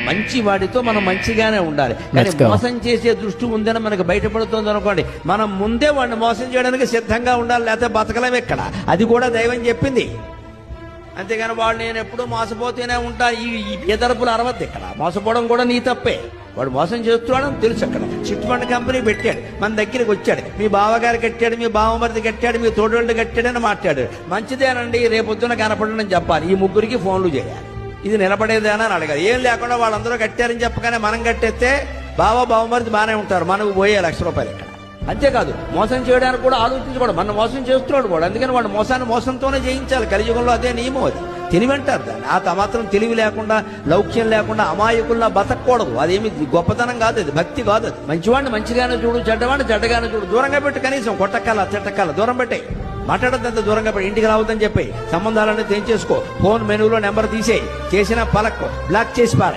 మంచి వాడితో మనం మంచిగానే ఉండాలి. కానీ Let's go. మోసం చేసే దృష్టి ఉందని మనకు బయటపడుతుంది అనుకోండి, మనం ముందే వాడిని మోసం చేయడానికి సిద్ధంగా ఉండాలి, లేకపోతే బతకలేము ఇక్కడ. అది కూడా దైవం చెప్పింది. అంతేగాని వాడు నేను ఎప్పుడూ మోసపోతూనే ఉంటా, ఈ ఎదరపులు అరవద్దు. ఇక్కడ మోసపోవడం కూడా నీ తప్పే. వాడు మోసం చేస్తున్నాడని తెలుసు. అక్కడ చిట్ ఫండ్ కంపెనీ పెట్టాడు, మన దగ్గరికి వచ్చాడు, మీ బావగారు కట్టాడు, మీ బావమరిది కట్టాడు, మీ తోడోళ్ళు కట్టాడని మాట్లాడాడు. మంచిదేనండి, రేపొద్దున కనపడని చెప్పాలి. ఈ ముగ్గురికి ఫోన్లు చేయాలి. ఇది నిలబడేదేనా అని అడగాలి. ఏం లేకుండా వాళ్ళందరూ కట్టారని చెప్పగానే మనం కట్టేస్తే బావమరిది బాగానే ఉంటారు, మనకు పోయే ₹1,00,000 ఇక్కడ. అంతేకాదు, మోసం చేయడానికి కూడా ఆలోచించకూడదు. మనం మోసం చేస్తున్నాడు వాడు, అందుకని వాడు మోసాన్ని మోసంతోనే జయించాలి. కలియుగంలో అదే నియమం. అది తెలివి అంటారు దాన్ని. ఆ మాత్రం తెలివి లేకుండా, లౌక్యం లేకుండా అమాయకుల్లా బతకూడదు. అదేమి గొప్పతనం కాదు, అది భక్తి కాదు. అది మంచివాడిని మంచిగానే చూడు, చెడ్డవాడిని చెడ్డగానే చూడు. దూరంగా పెట్టి, కనీసం కొట్టకాల చెట్టకాల దూరం పెట్టే. మాట్లాడద్దంత దూరంగా పెట్టి, ఇంటికి రావద్దని చెప్పి సంబంధాలన్నీ తెంచేసుకో. ఫోన్ మెనూలో నెంబర్ తీసేయి, చేసిన పలక్ బ్లాక్ చేసి పారే.